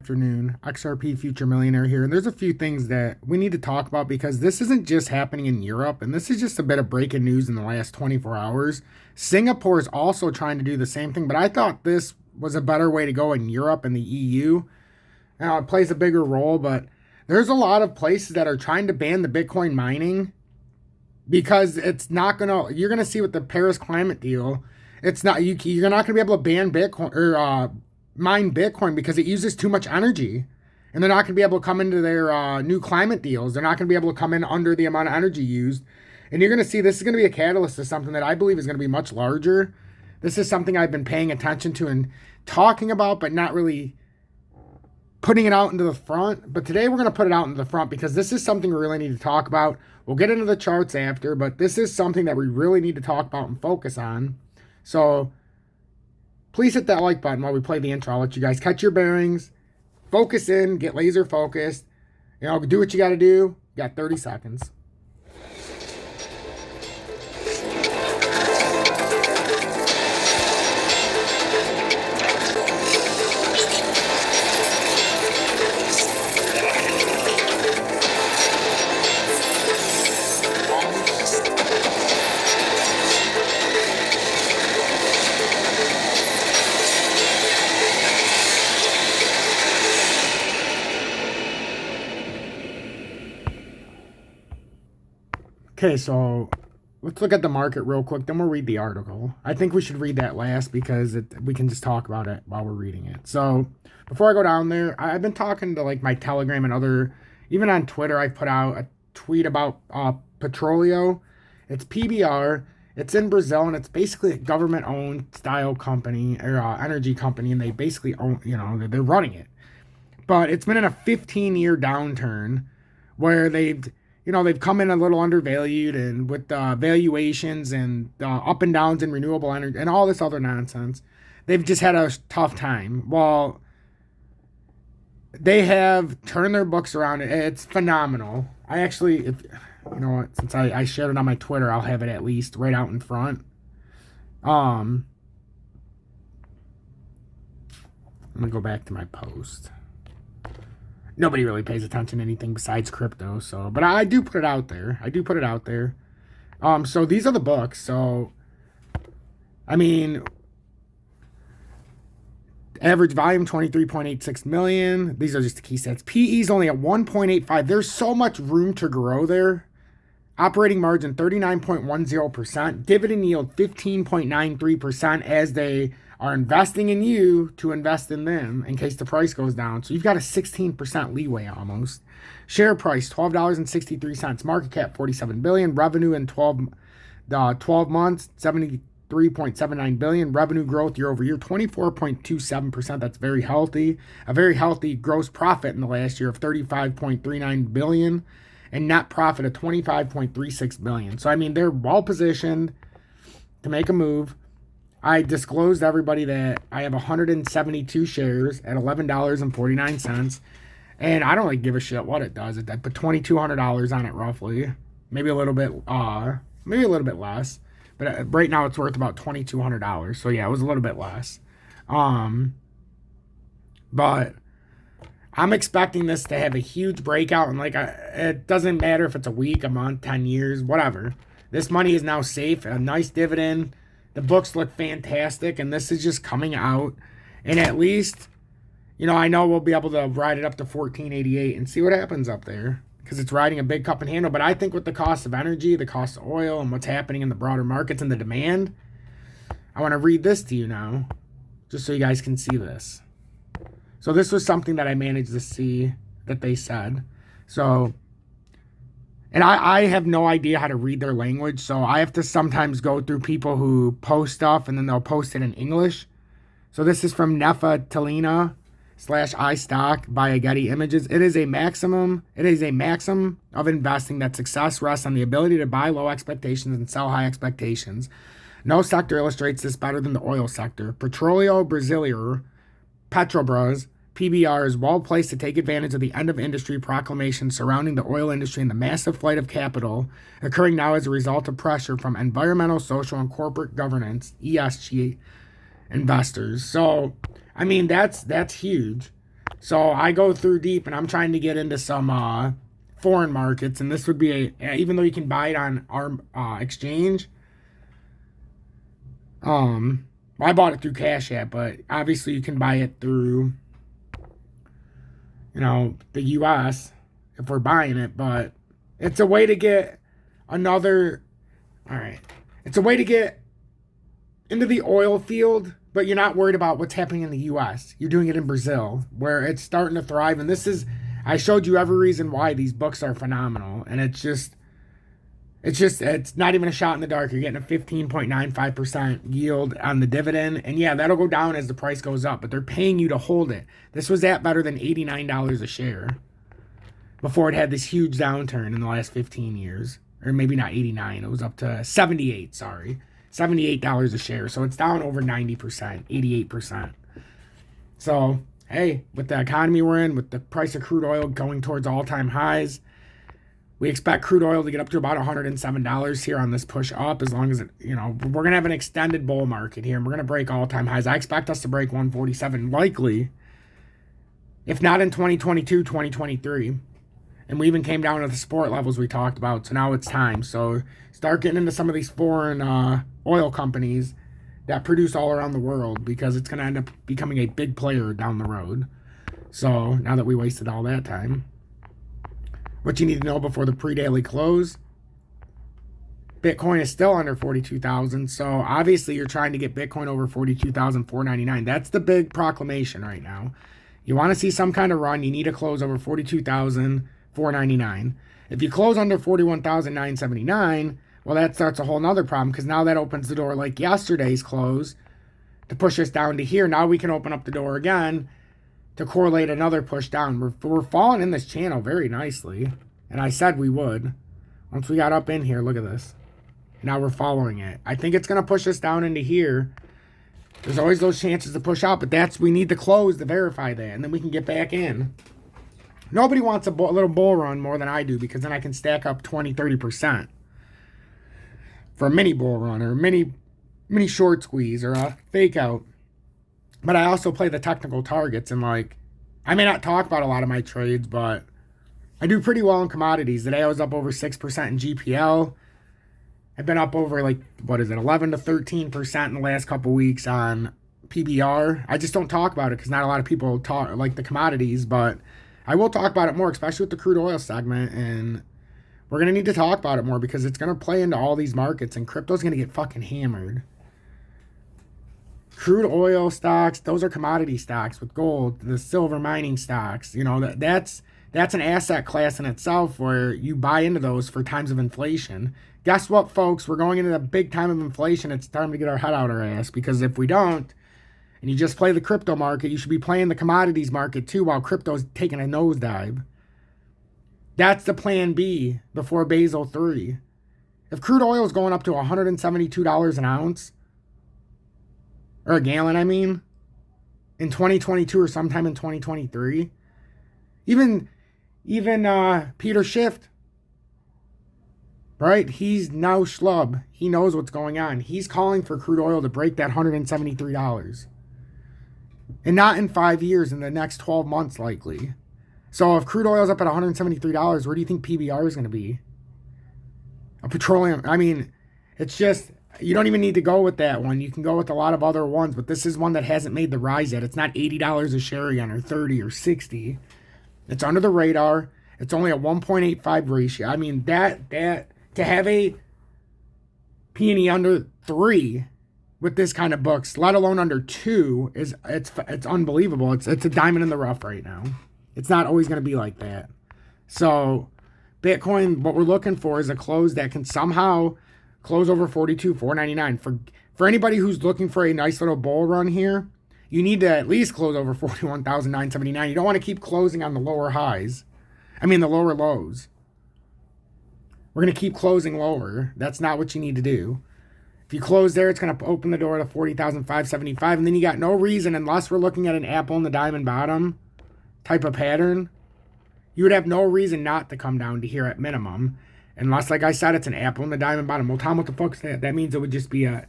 Afternoon, XRP Future Millionaire here, and there's a few things that we need to talk about because this isn't just happening in Europe, and this is just a bit of breaking news in the last 24 hours. Singapore is also trying to do the same thing, but I thought this was a better way to go in Europe and the EU. Now, it plays a bigger role, but there's a lot of places that are trying to ban the Bitcoin mining because it's not you're gonna see with the Paris climate deal, it's not you're not gonna be able to ban Bitcoin or mine Bitcoin because it uses too much energy, and they're not going to be able to come into their new climate deals. They're not going to be able to come in under the amount of energy used, and you're going to see this is going to be a catalyst to something that I believe is going to be much larger. This is something I've been paying attention to and talking about, but not really putting it out into the front. But today we're going to put it out into the front because this is something we really need to talk about. We'll get into the charts after, but this is something that we really need to talk about and focus on. So please hit that like button while we play the intro. I'll let you guys catch your bearings, focus in, get laser focused. Do what you got to do. You got 30 seconds. Okay, so let's look at the market real quick, then we'll read the article. I think we should read that last because we can just talk about it while we're reading it. So before I go down there, I've been talking to like my Telegram and even on Twitter, I put out a tweet about Petroleo. It's PBR. It's in Brazil, and it's basically a government-owned style company or energy company, and they basically own, they're running it. But it's been in a 15-year downturn where they've come in a little undervalued, and with valuations and up and downs in renewable energy and all this other nonsense, they've just had a tough time. Well, they have turned their books around. It's phenomenal. I actually, since I shared it on my Twitter, I'll have it at least right out in front. I'm going to go back to my post. Nobody really pays attention to anything besides crypto, but I do put it out there. So these are the books. So, average volume 23.86 million. These are just the key stats. PE is only at 1.85. There's so much room to grow there. Operating margin 39.10%. Dividend yield 15.93% as they are investing in you to invest in them in case the price goes down. So you've got a 16% leeway almost. Share price $12.63. Market cap $47 billion. Revenue in 12 months $73.79 billion. Revenue growth year over year 24.27%. That's very healthy. A very healthy gross profit in the last year of $35.39 billion. And net profit of $25.36 billion. So they're well positioned to make a move. I disclosed to everybody that I have 172 shares at $11.49, and I don't really give a shit what it does. I put $2,200 on it roughly, maybe a little bit less, but right now it's worth about $2,200. So yeah, it was a little bit less. But I'm expecting this to have a huge breakout, and it doesn't matter if it's a week, a month, 10 years, whatever. This money is now safe, a nice dividend. The books look fantastic, and this is just coming out. And at least, I know we'll be able to ride it up to 1488 and see what happens up there because it's riding a big cup and handle. But I think with the cost of energy, the cost of oil, and what's happening in the broader markets and the demand, I want to read this to you now just so you guys can see this. So this was something that I managed to see that they said. So, and I have no idea how to read their language, so I have to sometimes go through people who post stuff, and then they'll post it in English. So this is from Nefa Talina /iStock by Getty Images. It is a maxim of investing that success rests on the ability to buy low expectations and sell high expectations. No sector illustrates this better than the oil sector. Petroleo Brasileiro, PETROBRAS, PBR is well placed to take advantage of the end of industry proclamation surrounding the oil industry and the massive flight of capital occurring now as a result of pressure from environmental, social, and corporate governance (ESG) investors. So, that's huge. So I go through deep, and I'm trying to get into some foreign markets, and this would be even though you can buy it on our exchange. I bought it through Cash App, but obviously you can buy it through, the U.S. if we're buying it. But it's a way to get another. All right, it's a way to get into the oil field, but you're not worried about what's happening in the U.S. You're doing it in Brazil, where it's starting to thrive. And I showed you every reason why these books are phenomenal. And it's not even a shot in the dark. You're getting a 15.95% yield on the dividend. And yeah, that'll go down as the price goes up, but they're paying you to hold it. This was at better than $89 a share before it had this huge downturn in the last 15 years. Or maybe not 89. It was up to 78, sorry. $78 a share. So it's down over 90%, 88%. So, hey, with the economy we're in, with the price of crude oil going towards all-time highs, we expect crude oil to get up to about $107 here on this push up, as long as we're going to have an extended bull market here, and we're going to break all-time highs. I expect us to break 147 likely, if not in 2022, 2023. And we even came down to the support levels we talked about, so now it's time. So start getting into some of these foreign oil companies that produce all around the world, because it's going to end up becoming a big player down the road. So now that we wasted all that time, what you need to know before the pre-daily close, Bitcoin is still under 42,000. So obviously you're trying to get Bitcoin over 42,499. That's the big proclamation right now. You want to see some kind of run, you need to close over 42,499. If you close under 41,979, well, that starts a whole nother problem, because now that opens the door, like yesterday's close, to push us down to here. Now we can open up the door again to correlate another push down. We're falling in this channel very nicely, and I said we would. Once we got up in here, look at this. Now we're following it. I think it's going to push us down into here. There's always those chances to push out, but we need to close to verify that, and then we can get back in. Nobody wants a little bull run more than I do, because then I can stack up 20, 30% for a mini bull run or a mini short squeeze or a fake out. But I also play the technical targets, and I may not talk about a lot of my trades, but I do pretty well in commodities. Today I was up over 6% in GPL. I've been up over 11 to 13% in the last couple weeks on PBR. I just don't talk about it because not a lot of people talk like the commodities, but I will talk about it more, especially with the crude oil segment, and we're going to need to talk about it more because it's going to play into all these markets, and crypto's going to get fucking hammered. Crude oil stocks, those are commodity stocks with gold, the silver mining stocks. That's an asset class in itself where you buy into those for times of inflation. Guess what, folks? We're going into a big time of inflation. It's time to get our head out our ass, because if we don't, and you just play the crypto market, you should be playing the commodities market too while crypto's taking a nosedive. That's the plan B before Basel III. If crude oil is going up to $172 an ounce, or a gallon, in 2022 or sometime in 2023, even Peter Schiff, right? He's no schlub. He knows what's going on. He's calling for crude oil to break that $173. And not in 5 years, in the next 12 months likely. So if crude oil's up at $173, where do you think PBR is going to be? A petroleum, it's just, you don't even need to go with that one. You can go with a lot of other ones, but this is one that hasn't made the rise yet. It's not $80 a share again, or 30 or 60. It's under the radar. It's only a 1.85 ratio. That to have a P&E under 3 with this kind of books, let alone under 2, it's unbelievable. It's a diamond in the rough right now. It's not always going to be like that. So Bitcoin, what we're looking for is a close that can somehow close over 42,499. For anybody who's looking for a nice little bull run here, you need to at least close over 41,979. You don't want to keep closing on the lower highs. The lower lows. We're going to keep closing lower. That's not what you need to do. If you close there, it's going to open the door to 40,575, and then you got no reason, unless we're looking at an apple in the diamond bottom type of pattern, you would have no reason not to come down to here at minimum. Unless, like I said, it's an apple in the diamond bottom. Well, Tom, what the fuck's that? That means it would just be a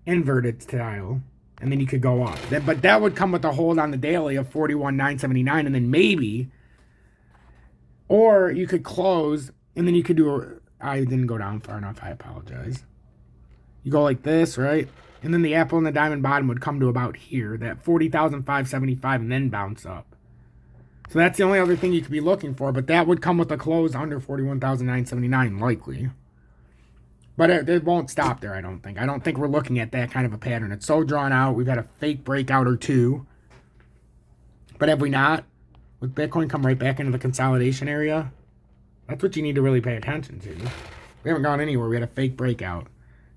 inverted style. and then you could go up. But that would come with a hold on the daily of 41,979, and then maybe, or you could close, and then you could do, I didn't go down far enough, I apologize. You go like this, right? And then the apple and the diamond bottom would come to about here, that 40,575, and then bounce up. So that's the only other thing you could be looking for, but that would come with a close under 41,979, likely. But it won't stop there, I don't think. I don't think we're looking at that kind of a pattern. It's so drawn out. We've had a fake breakout or two. But have we not? With Bitcoin come right back into the consolidation area? That's what you need to really pay attention to. We haven't gone anywhere. We had a fake breakout.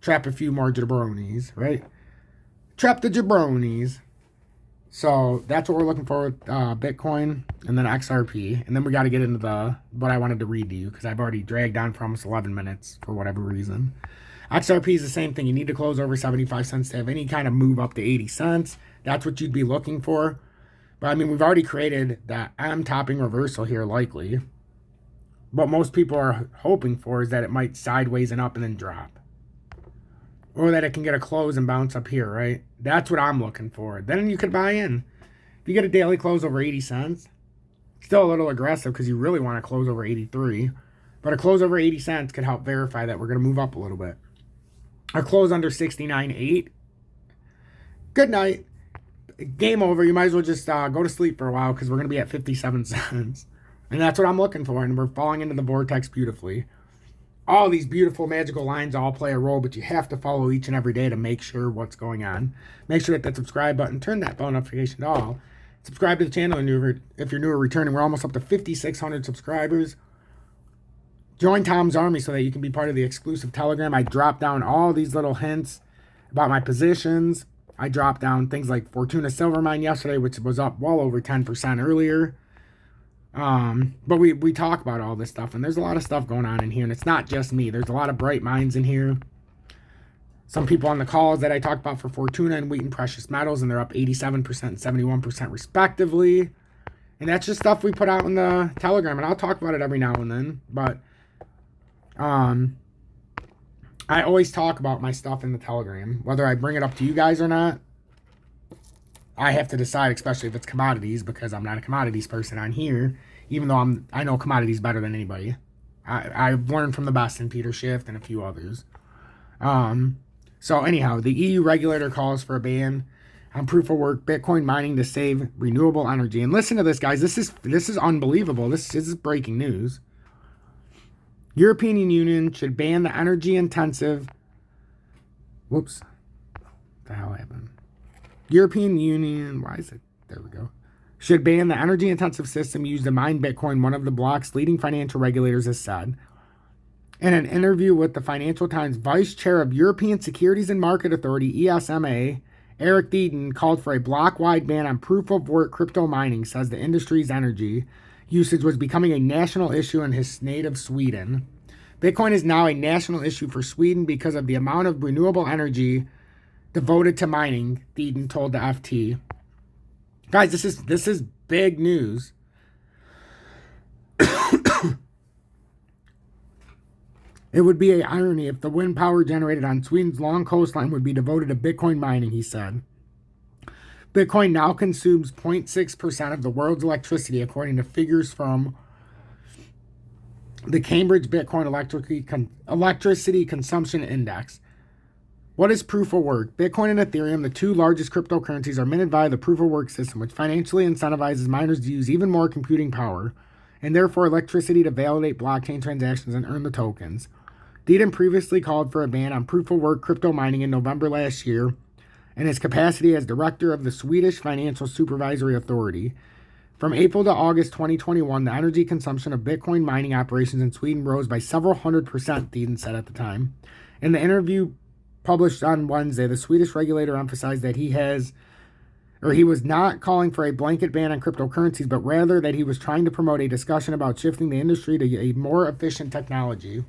Trap a few more jabronis, right? Trap the jabronis. So that's what we're looking for with Bitcoin and then XRP. And then we got to get into what I wanted to read to you because I've already dragged on for almost 11 minutes for whatever reason. XRP is the same thing. You need to close over 75 cents to have any kind of move up to 80 cents. That's what you'd be looking for. But I mean, we've already created that M topping reversal here likely. What most people are hoping for is that it might sideways and up and then drop. Or that it can get a close and bounce up here, right? That's what I'm looking for. Then you could buy in. If you get a daily close over 80 cents, still a little aggressive because you really want to close over 83. But a close over 80 cents could help verify that we're going to move up a little bit. A close under 69.8. Good night. Game over. You might as well just go to sleep for a while because we're going to be at 57 cents. And that's what I'm looking for. And we're falling into the vortex beautifully. All these beautiful magical lines all play a role, but you have to follow each and every day to make sure what's going on. Make sure that subscribe button, turn that bell notification to all. Subscribe to the channel if you're new or returning. We're almost up to 5,600 subscribers. Join Tom's Army so that you can be part of the exclusive Telegram. I drop down all these little hints about my positions. I dropped down things like Fortuna Silver Mine yesterday, which was up well over 10% earlier. But we talk about all this stuff, and there's a lot of stuff going on in here, and it's not just me. There's a lot of bright minds in here. Some people on the calls that I talked about for Fortuna and Wheaton Precious Metals, and they're up 87% and 71% respectively. And that's just stuff we put out in the Telegram, and I'll talk about it every now and then. But I always talk about my stuff in the Telegram, whether I bring it up to you guys or not. I have to decide, especially if it's commodities, because I'm not a commodities person on here, even though I know commodities better than anybody. I've learned from the best in Peter Schiff and a few others. So anyhow, the EU regulator calls for a ban on proof of work Bitcoin mining to save renewable energy. And listen to this, guys. This is unbelievable. This is breaking news. European Union should ban the energy intensive. Whoops. What the hell happened? European Union, why is it? There we go. Should ban the energy-intensive system used to mine Bitcoin, one of the bloc's leading financial regulators has said. In an interview with the Financial Times, Vice Chair of European Securities and Market Authority, ESMA, Eric Deaton, called for a block-wide ban on proof-of-work crypto mining, says the industry's energy usage was becoming a national issue in his native Sweden. Bitcoin is now a national issue for Sweden because of the amount of renewable energy devoted to mining, Deaton told the FT. Guys, this is big news. It would be an irony if the wind power generated on Sweden's long coastline would be devoted to Bitcoin mining, he said. Bitcoin now consumes 0.6% of the world's electricity, according to figures from the Cambridge Bitcoin Electricity Consumption Index. What is proof of work? Bitcoin and Ethereum, the two largest cryptocurrencies, are minted via the proof of work system, which financially incentivizes miners to use even more computing power and therefore electricity to validate blockchain transactions and earn the tokens. Deaton previously called for a ban on proof of work crypto mining in November last year in his capacity as director of the Swedish Financial Supervisory Authority. From April to August 2021, the energy consumption of Bitcoin mining operations in Sweden rose by several 100%, Deaton said at the time. In the interview published on Wednesday, the Swedish regulator emphasized that he was not calling for a blanket ban on cryptocurrencies, but rather that he was trying to promote a discussion about shifting the industry to a more efficient technology.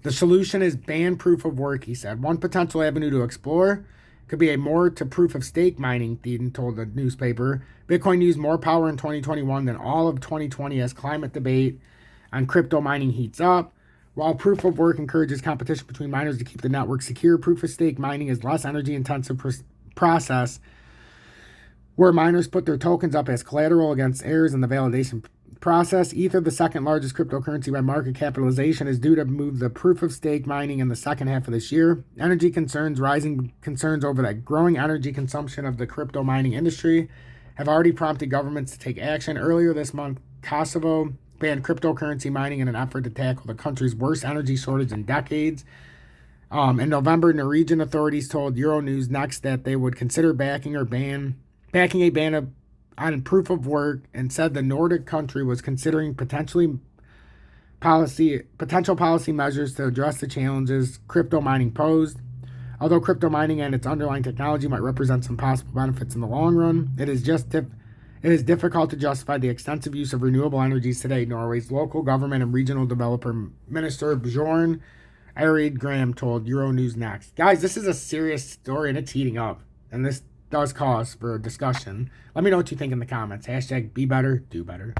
The solution is ban proof of work, he said. One potential avenue to explore could be a more to proof of stake mining, Deaton told the newspaper. Bitcoin used more power in 2021 than all of 2020 as climate debate on crypto mining heats up. While proof of work encourages competition between miners to keep the network secure, proof of stake mining is less energy intensive process where miners put their tokens up as collateral against errors in the validation process. Ether, the second largest cryptocurrency by market capitalization, is due to move the proof-of-stake mining in the second half of this year. Rising concerns over the growing energy consumption of the crypto mining industry have already prompted governments to take action. Earlier this month, Kosovo banned cryptocurrency mining in an effort to tackle the country's worst energy shortage in decades. In November, Norwegian authorities told Euronews Next that they would consider backing a ban on proof of work, and said the Nordic country was considering potential policy measures to address the challenges crypto mining posed. Although crypto mining and its underlying technology might represent some possible benefits in the long run, it is difficult to justify the extensive use of renewable energies today, Norway's local government and regional developer minister Bjorn Arild Graham told Euronews Next. Guys, this is a serious story and it's heating up. And this does cause for a discussion. Let me know what you think in the comments. Hashtag be better, do better.